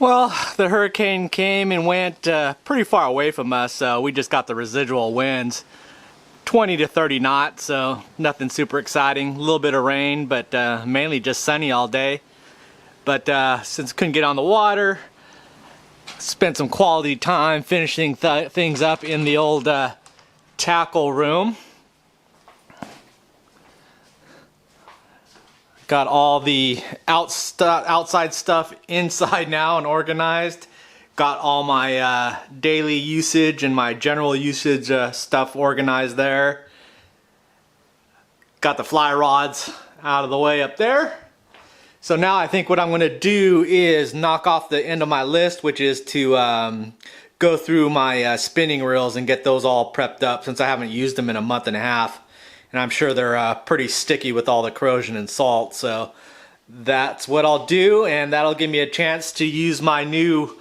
Well, the hurricane came and went pretty far away from us, so we just got the residual winds, 20 to 30 knots, so nothing super exciting. A little bit of rain, but mainly just sunny all day. But since couldn't get on the water, spent some quality time finishing things up in the old tackle room. Got all the outside stuff inside now and organized. Got all my daily usage and my general usage stuff organized there. Got the fly rods out of the way up there. So now I think what I'm going to do is knock off the end of my list, which is to go through my spinning reels and get those all prepped up, since I haven't used them in a month and a half. And I'm sure they're pretty sticky with all the corrosion and salt. So that's what I'll do, and that'll give me a chance to use my new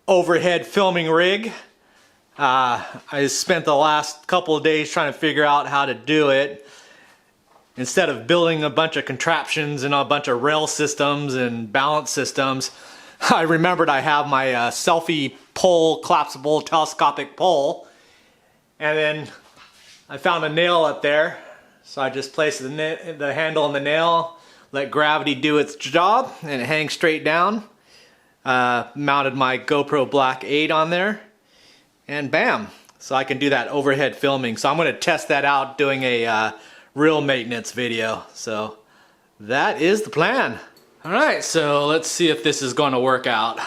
overhead filming rig. I spent the last couple of days trying to figure out how to do it. Instead of building a bunch of contraptions and a bunch of rail systems and balance systems, I remembered I have my selfie pole, collapsible telescopic pole, and then I found a nail up there, so I just placed the handle on the nail, let gravity do its job, and it hangs straight down. Mounted my GoPro Black 8 on there, and bam! So I can do that overhead filming. So I'm going to test that out doing a reel maintenance video. So that is the plan. Alright, so let's see if this is going to work out.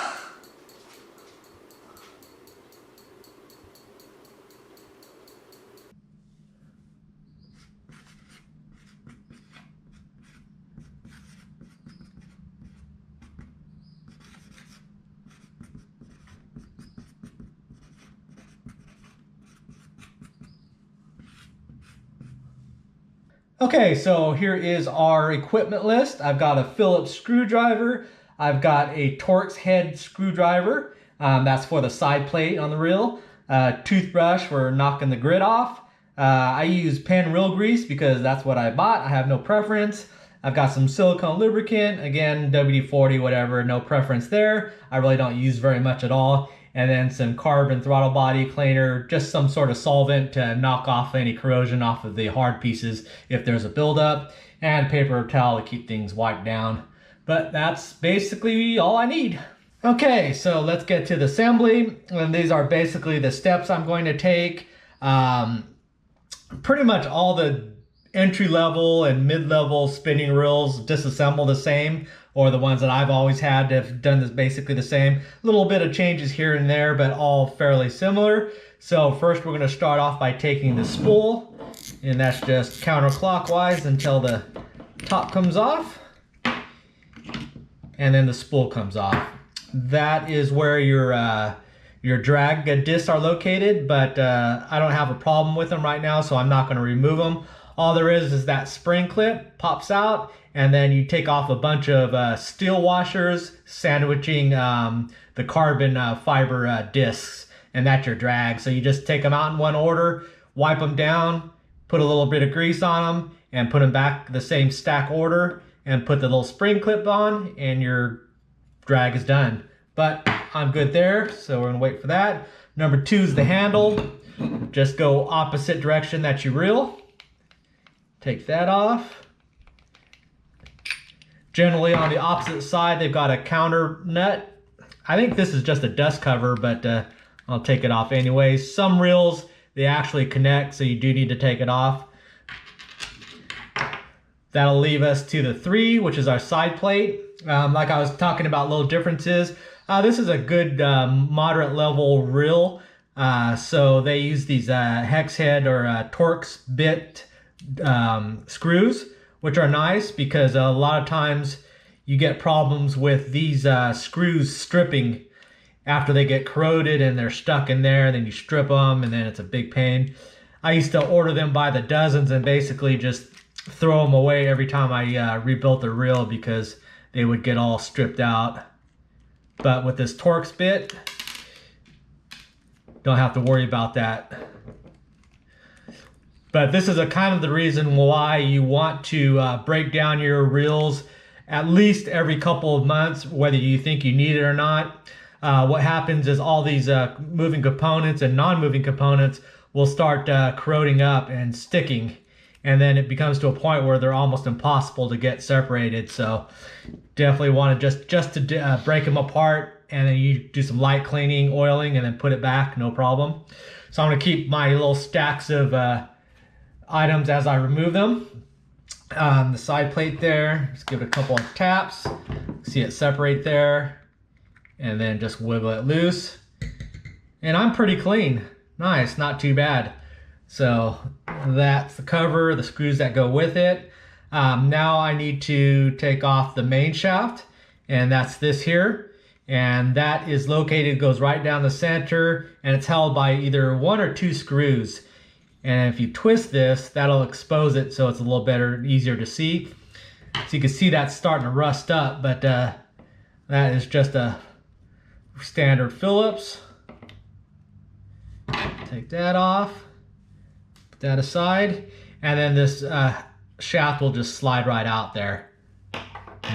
Okay, so here is our equipment list. I've got a Phillips screwdriver. I've got a Torx head screwdriver. That's for the side plate on the reel. Toothbrush for knocking the grit off. I use pen reel grease because that's what I bought. I have no preference. I've got some silicone lubricant. Again, WD-40, whatever, no preference there. I really don't use very much at all. And then some carbon throttle body cleaner, just some sort of solvent to knock off any corrosion off of the hard pieces if there's a buildup, and paper towel to keep things wiped down. But that's basically all I need. Okay, so let's get to the assembly. And these are basically the steps I'm going to take. Pretty much all the entry-level and mid-level spinning reels disassemble the same, or the ones that I've always had have done this basically the same. A little bit of changes here and there, but all fairly similar. So first we're going to start off by taking the spool, and that's just counterclockwise until the top comes off, and then the spool comes off. That is where your drag discs are located, but I don't have a problem with them right now, so I'm not going to remove them. All there is that spring clip pops out, and then you take off a bunch of steel washers sandwiching the carbon fiber discs, and that's your drag. So you just take them out in one order, wipe them down, put a little bit of grease on them, and put them back the same stack order, and put the little spring clip on, and your drag is done. But I'm good there, so we're gonna wait for that. Number 2 is the handle. Just go opposite direction that you reel. Take that off. Generally on the opposite side, they've got a counter nut. I think this is just a dust cover, but I'll take it off anyways. Some reels, they actually connect, so you do need to take it off. That'll leave us to the 3, which is our side plate. Like I was talking about little differences. This is a good moderate level reel. So they use these hex head or Torx bit screws, which are nice because a lot of times you get problems with these screws stripping after they get corroded and they're stuck in there. Then you strip them and then it's a big pain. I used to order them by the dozens and basically just throw them away every time I rebuilt the reel because they would get all stripped out. But with this Torx bit, don't have to worry about that. But this is a kind of the reason why you want to break down your reels at least every couple of months, whether you think you need it or not. What happens is all these moving components and non-moving components will start corroding up and sticking, and then it becomes to a point where they're almost impossible to get separated. So definitely want to just to break them apart, and then you do some light cleaning, oiling, and then put it back, no problem. So I'm going to keep my little stacks of items as I remove them. The side plate there, just give it a couple of taps, see it separate there, and then just wiggle it loose. And I'm pretty clean. Nice, not too bad. So that's the cover, the screws that go with it. Now I need to take off the main shaft, and that's this here. And that is located, goes right down the center, and it's held by either 1 or 2 screws. And if you twist this, that'll expose it so it's a little better, easier to see. So you can see that's starting to rust up, but that is just a standard Phillips. Take that off, put that aside, and then this shaft will just slide right out there.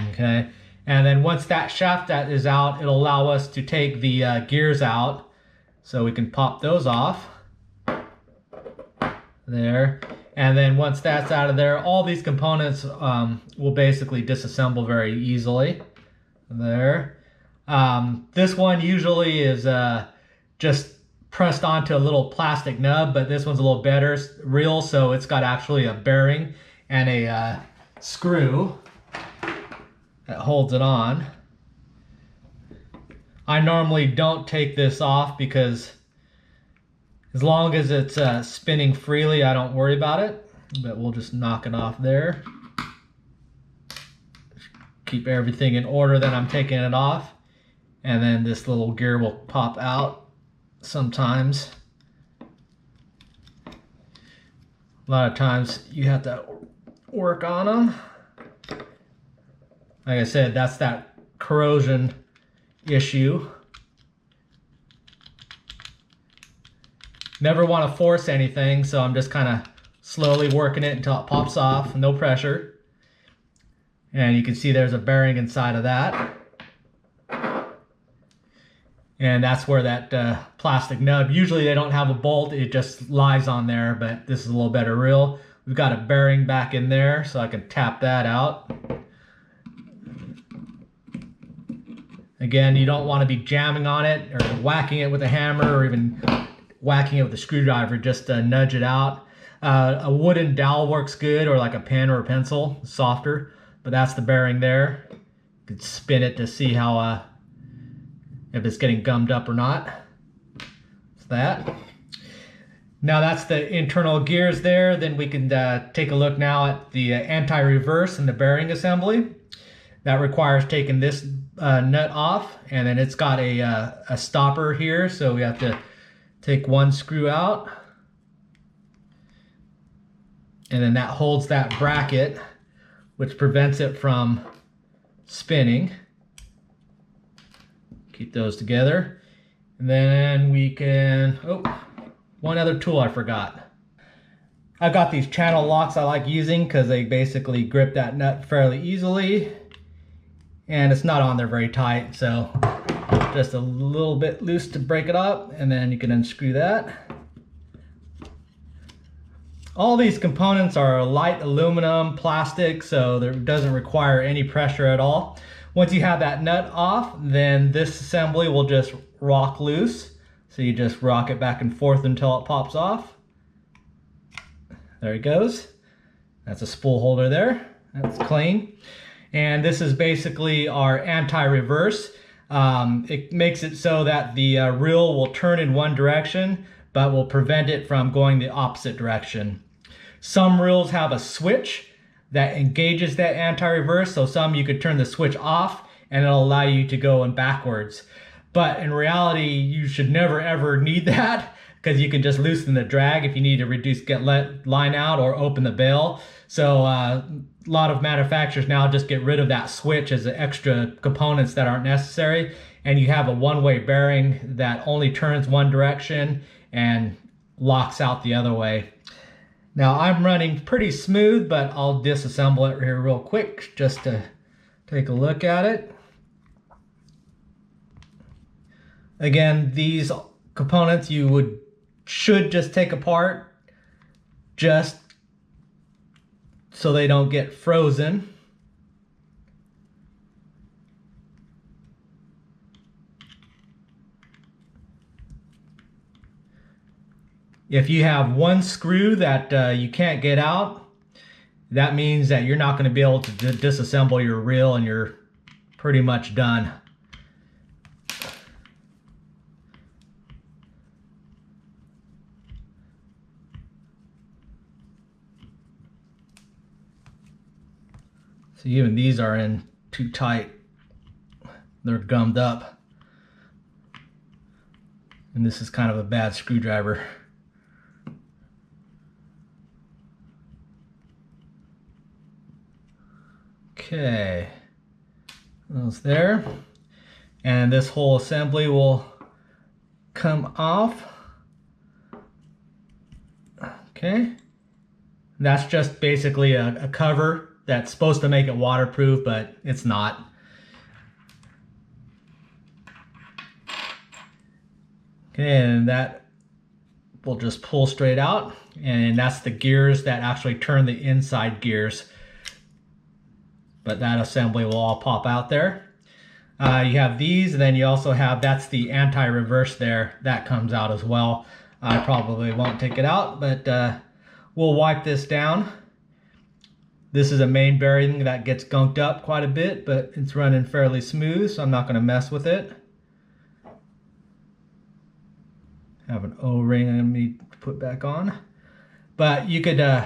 Okay, and then once that shaft that is out, it'll allow us to take the gears out, so we can pop those off. There, and then once that's out of there, all these components will basically disassemble very easily. There. This one usually is just pressed onto a little plastic nub, but this one's a little better, real, so it's got actually a bearing and a screw that holds it on. I normally don't take this off because as long as it's spinning freely, I don't worry about it, but we'll just knock it off there. Keep everything in order, then I'm taking it off, and then this little gear will pop out sometimes. A lot of times you have to work on them. Like I said, that's that corrosion issue. Never want to force anything, so I'm just kind of slowly working it until it pops off, no pressure. And you can see there's a bearing inside of that. And that's where that plastic nub, usually they don't have a bolt, it just lies on there, but this is a little better real. We've got a bearing back in there, so I can tap that out. Again, you don't want to be jamming on it or whacking it with a hammer or even whacking it with a screwdriver, just to nudge it out. A wooden dowel works good, or like a pen or a pencil, softer, but that's the bearing there. You can spin it to see how if it's getting gummed up or not. It's that. Now that's the internal gears there. Then we can take a look now at the anti-reverse and the bearing assembly. That requires taking this nut off, and then it's got a stopper here, so we have to take one screw out, and then that holds that bracket, which prevents it from spinning. Keep those together, and then we can, oh, one other tool I forgot. I've got these channel locks I like using because they basically grip that nut fairly easily, and it's not on there very tight, so just a little bit loose to break it up, and then you can unscrew that. All these components are light aluminum, plastic, so there doesn't require any pressure at all. Once you have that nut off, then this assembly will just rock loose. So you just rock it back and forth until it pops off. There it goes. That's a spool holder there. That's clean. And this is basically our anti-reverse. It makes it so that the reel will turn in one direction, but will prevent it from going the opposite direction. Some reels have a switch that engages that anti-reverse, so some you could turn the switch off and it'll allow you to go in backwards. But in reality, you should never ever need that, because you can just loosen the drag if you need to let line out or open the bail. So a lot of manufacturers now just get rid of that switch as extra components that aren't necessary, and you have a one-way bearing that only turns one direction and locks out the other way. Now I'm running pretty smooth, but I'll disassemble it here real quick just to take a look at it. Again, these components you should just take apart just so they don't get frozen. If you have one screw that you can't get out, that means that you're not going to be able to disassemble your reel and you're pretty much done. So even these are in too tight. They're gummed up. And this is kind of a bad screwdriver. Okay, those there. And this whole assembly will come off. Okay. That's just basically a cover that's supposed to make it waterproof, but it's not. Okay, and that will just pull straight out. And that's the gears that actually turn the inside gears. But that assembly will all pop out there. You have these, and then you also have, that's the anti-reverse there. That comes out as well. I probably won't take it out, but we'll wipe this down. This is a main bearing that gets gunked up quite a bit, but it's running fairly smooth, so I'm not going to mess with it. Have an O-ring I need to put back on. But you could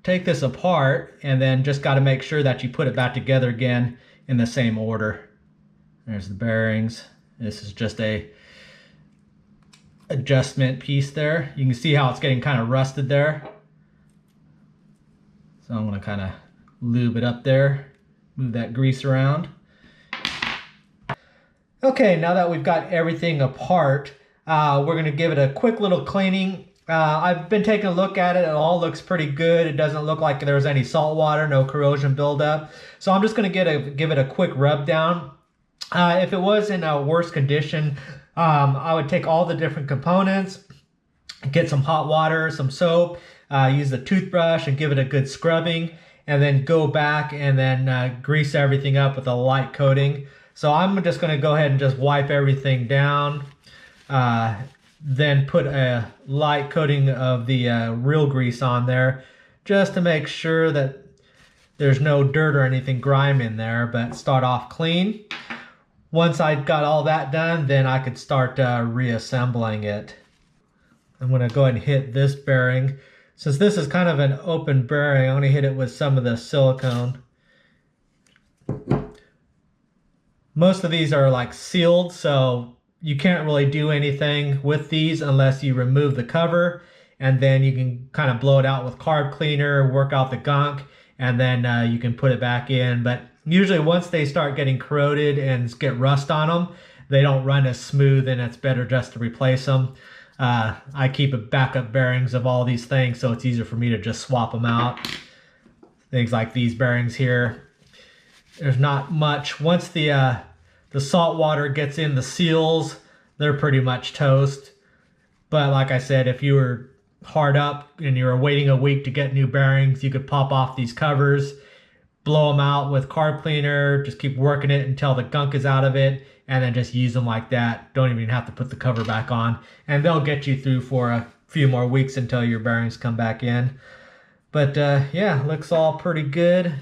take this apart and then just got to make sure that you put it back together again in the same order. There's the bearings. This is just a adjustment piece there. You can see how it's getting kind of rusted there. So I'm going to kind of lube it up there, move that grease around. Okay, now that we've got everything apart, we're going to give it a quick little cleaning. I've been taking a look at it. It all looks pretty good. It doesn't look like there's any salt water, no corrosion buildup. So I'm just going to give it a quick rub down. If it was in a worse condition, I would take all the different components, get some hot water, some soap, use the toothbrush and give it a good scrubbing, and then go back and then grease everything up with a light coating. So I'm just going to go ahead and just wipe everything down. Then put a light coating of the reel grease on there just to make sure that there's no dirt or anything grime in there, but start off clean. Once I got all that done, then I could start reassembling it. I'm going to go ahead and hit this bearing. Since this is kind of an open bearing, I'm going to hit it with some of the silicone. Most of these are like sealed, so you can't really do anything with these unless you remove the cover, and then you can kind of blow it out with carb cleaner, work out the gunk, and then you can put it back in. But usually once they start getting corroded and get rust on them, they don't run as smooth, and it's better just to replace them. I keep a backup bearings of all these things, so it's easier for me to just swap them out. Things like these bearings here. There's not much. Once the salt water gets in the seals, they're pretty much toast. But like I said, if you were hard up and you were waiting a week to get new bearings, you could pop off these covers, blow them out with carb cleaner, just keep working it until the gunk is out of it, and then just use them like that. Don't even have to put the cover back on, and they'll get you through for a few more weeks until your bearings come back in. But yeah, looks all pretty good.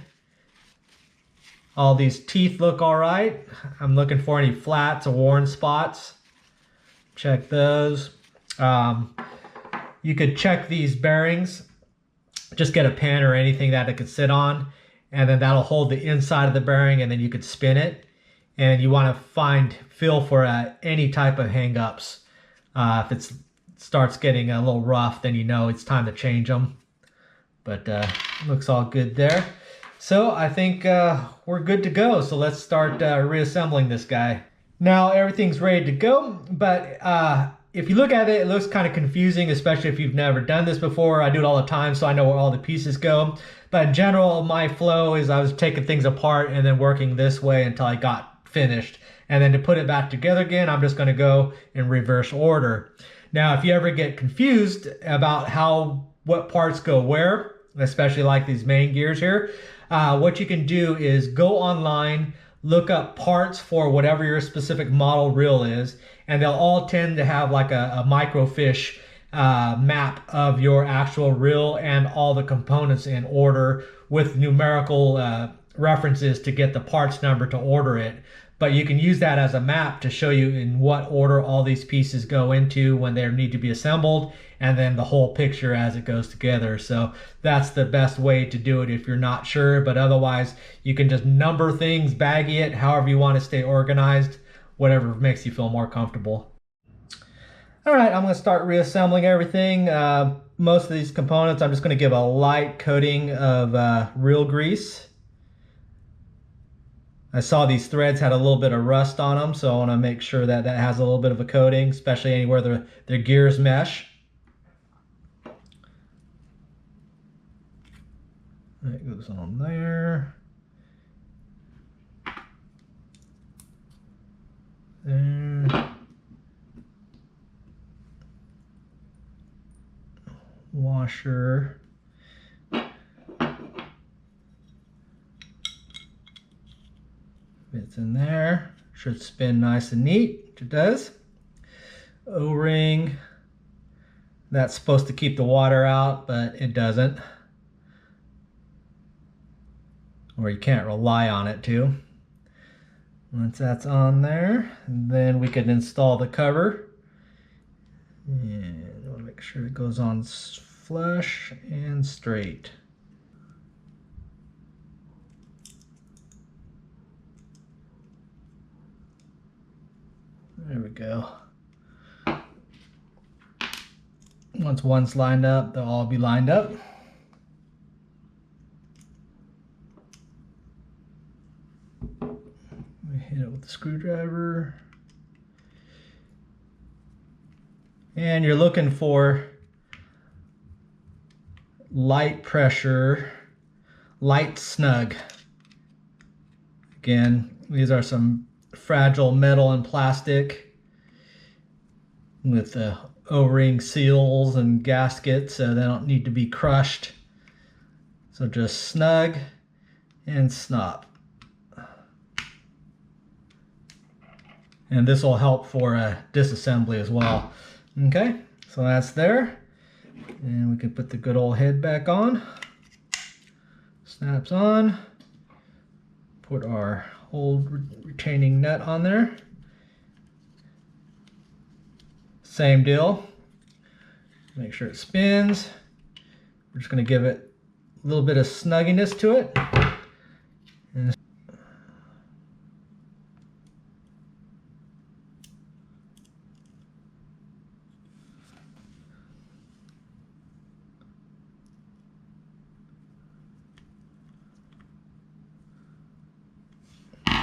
All these teeth look all right. I'm looking for any flats or worn spots. Check those. You could check these bearings. Just get a pen or anything that it could sit on, and then that'll hold the inside of the bearing, and then you could spin it. And you want to feel for any type of hang-ups. If it starts getting a little rough, then you know it's time to change them. But looks all good there. So I think we're good to go. So let's start reassembling this guy. Now everything's ready to go, but if you look at it, it looks kind of confusing, especially if you've never done this before. I do it all the time, so I know where all the pieces go. But in general, my flow is I was taking things apart and then working this way until I got finished. And then to put it back together again, I'm just going to go in reverse order. Now, if you ever get confused about what parts go where, especially like these main gears here, what you can do is go online, look up parts for whatever your specific model reel is, and they'll all tend to have like a microfiche map of your actual reel and all the components in order with numerical references to get the parts number to order it. But you can use that as a map to show you in what order all these pieces go into when they need to be assembled, and then the whole picture as it goes together. So that's the best way to do it if you're not sure, but otherwise you can just number things, baggy it, however you want to stay organized, whatever makes you feel more comfortable. All right, I'm going to start reassembling everything. Most of these components I'm just going to give a light coating of reel grease. I saw these threads had a little bit of rust on them, so I want to make sure that that has a little bit of a coating, especially anywhere their gears mesh. That goes on there. There. Washer. Fits in there. Should spin nice and neat, which it does. O-ring. That's supposed to keep the water out, but it doesn't. Or you can't rely on it to. Once that's on there, then we can install the cover. And I want to make sure it goes on flush and straight. There we go. Once one's lined up, they'll all be lined up. We hit it with the screwdriver. And you're looking for light pressure, light snug. Again, these are some fragile metal and plastic with O-ring seals and gaskets, so they don't need to be crushed. So just snug and snop. And this will help for a disassembly as well. Okay, so that's there. And we can put the good old head back on. Snaps on. Put our old retaining nut on there. Same deal. Make sure it spins. We're just going to give it a little bit of snugginess to it.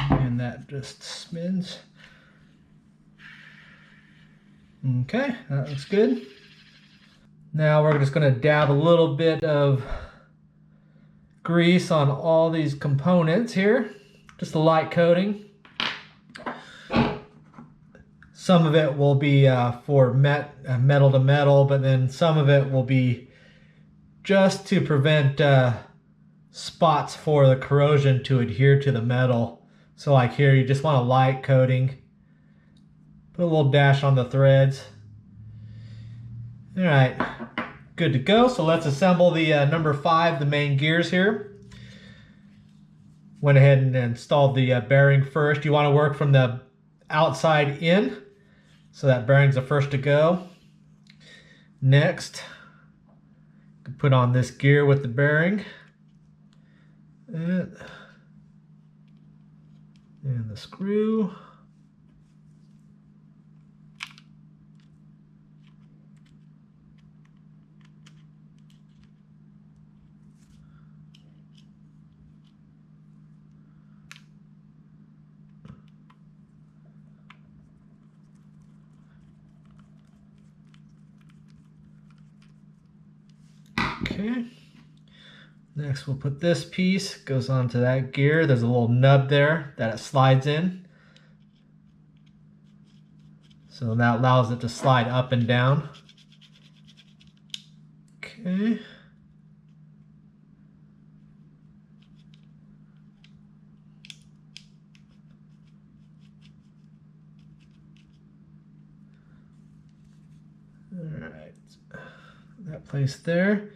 And that just spins. Okay, that looks good. Now we're just going to dab a little bit of grease on all these components here. Just a light coating. Some of it will be for metal to metal, but then some of it will be just to prevent spots for the corrosion to adhere to the metal. So like here, you just want a light coating. Put a little dash on the threads. All right, good to go. So let's assemble the number 5, the main gears here. Went ahead and installed the bearing first. You want to work from the outside in. So that bearing's the first to go. Next, put on this gear with the bearing. And the screw. Okay. Next we'll put this piece, goes onto that gear. There's a little nub there that it slides in. So that allows it to slide up and down. Okay. All right, that placed there.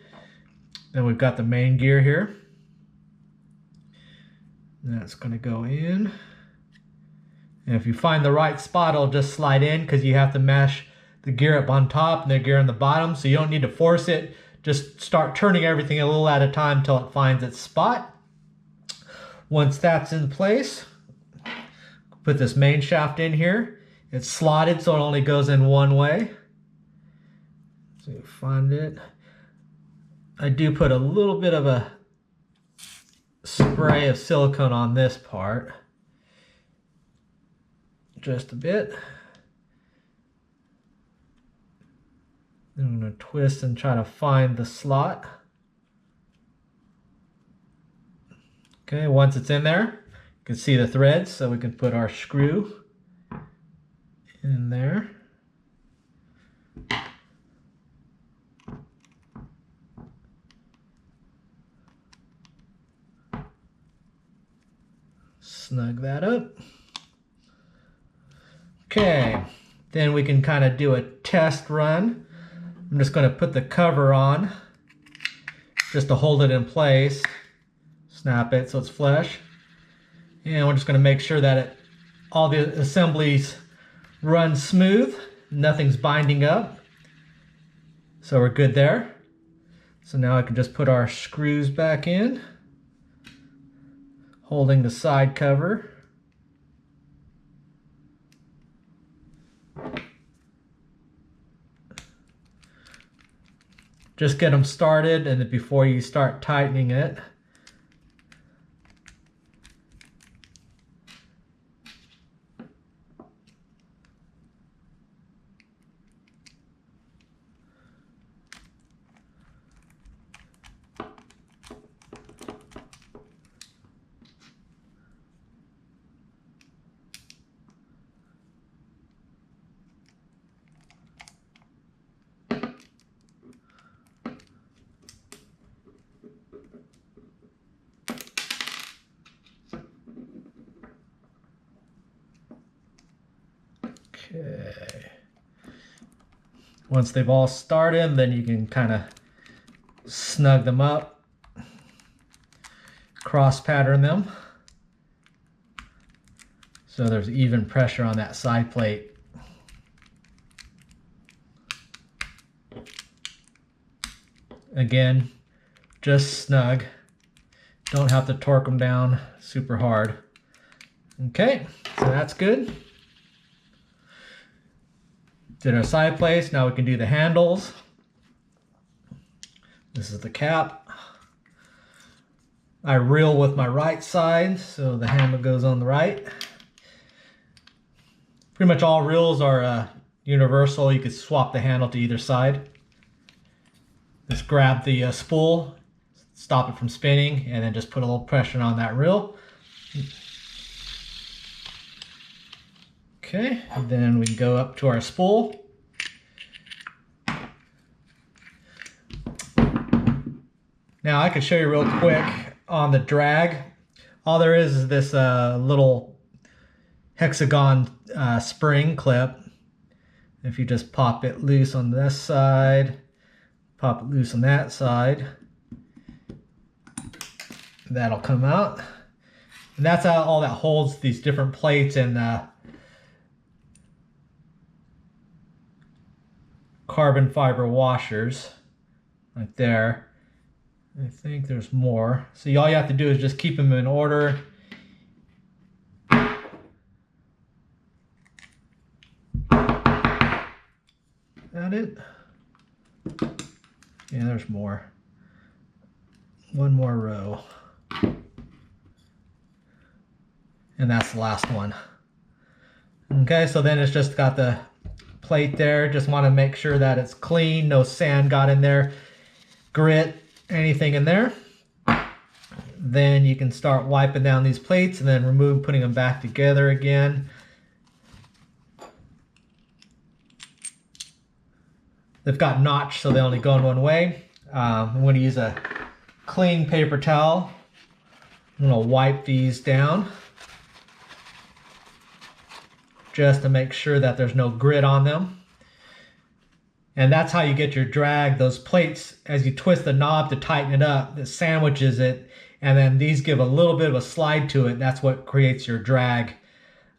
Then we've got the main gear here. That's going to go in. And if you find the right spot, it'll just slide in because you have to mesh the gear up on top and the gear on the bottom. So you don't need to force it. Just start turning everything a little at a time until it finds its spot. Once that's in place, put this main shaft in here. It's slotted so it only goes in one way. So you find it. I do put a little bit of a spray of silicone on this part. Just a bit. Then I'm going to twist and try to find the slot. Okay, once it's in there, you can see the threads, so we can put our screw in there. Snug that up. Okay, then we can kind of do a test run. I'm just going to put the cover on just to hold it in place. Snap it so it's flush. And we're just going to make sure that all the assemblies run smooth. Nothing's binding up. So we're good there. So now I can just put our screws back in, holding the side cover. Just get them started, and then before you start tightening it. Okay. Once they've all started, then you can kind of snug them up, cross pattern them, so there's even pressure on that side plate. Again, just snug. Don't have to torque them down super hard. Okay, so that's good. Did our side plates, now we can do the handles. This is the cap. I reel with my right side, so the handle goes on the right. Pretty much all reels are universal. You could swap the handle to either side. Just grab the spool, stop it from spinning, and then just put a little pressure on that reel. Okay, and then we can go up to our spool. Now I can show you real quick on the drag. All there is this little hexagon spring clip. If you just pop it loose on this side, pop it loose on that side, that'll come out. And that's all that holds these different plates and carbon fiber washers right there. I think there's more. So all you have to do is just keep them in order. That it? Yeah, there's more. One more row. And that's the last one. Okay, so then it's just got the plate there. Just want to make sure that it's clean, no sand got in there. Grit, anything in there. Then you can start wiping down these plates and then putting them back together again. They've got notch, so they only go in one way. I'm going to use a clean paper towel. I'm going to wipe these down just to make sure that there's no grit on them. And that's how you get your drag. Those plates, as you twist the knob to tighten it up, it sandwiches it, and then these give a little bit of a slide to it. That's what creates your drag.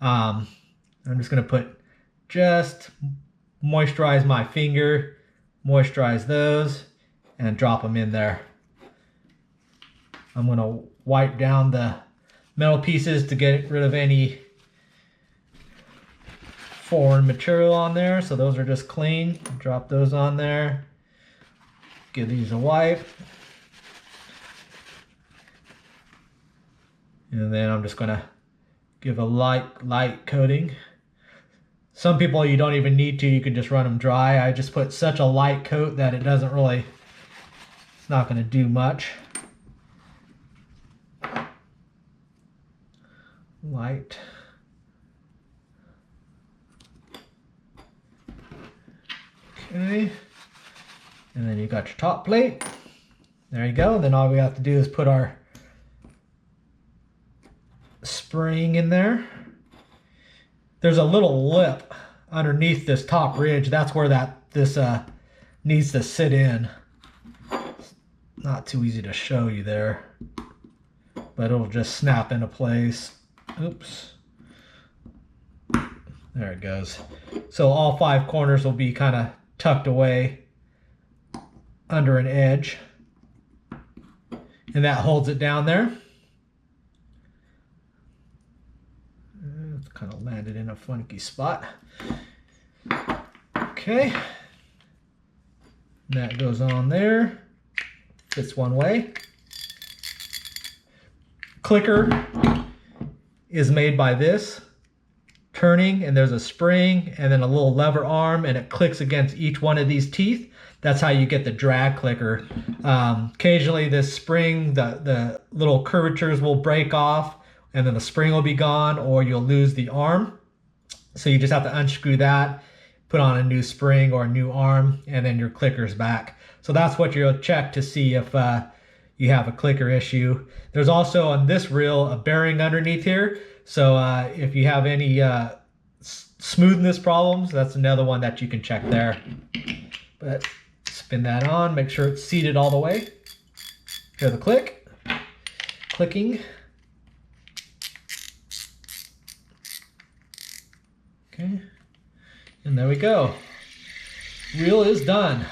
I'm just going to moisturize my finger, moisturize those, and drop them in there. I'm going to wipe down the metal pieces to get rid of any foreign material on there. So those are just clean. Drop those on there. Give these a wipe. And then I'm just going to give a light coating. Some people you don't even need to, you can just run them dry. I just put such a light coat that it doesn't really, it's not going to do much. Light. Okay. And then you got your top plate. There you go. Then all we have to do is put our spring in there. There's a little lip underneath this top ridge. That's where this needs to sit in. It's not too easy to show you there, but it'll just snap into place. Oops. There it goes. So all 5 corners will be kind of tucked away under an edge, and that holds it down there. It's kind of landed in a funky spot. Okay, and that goes on there. Fits one way. Clicker is made by this turning, and there's a spring and then a little lever arm, and it clicks against each one of these teeth. That's how you get the drag clicker. Occasionally this spring, the little curvatures will break off, and then the spring will be gone, or you'll lose the arm. So you just have to unscrew that, put on a new spring or a new arm, and then your clicker's back. So that's what you'll check to see if you have a clicker issue. There's also on this reel a bearing underneath here. So if you have any smoothness problems, that's another one that you can check there. But spin that on, make sure it's seated all the way. Hear the click, clicking. Okay, and there we go. Reel is done.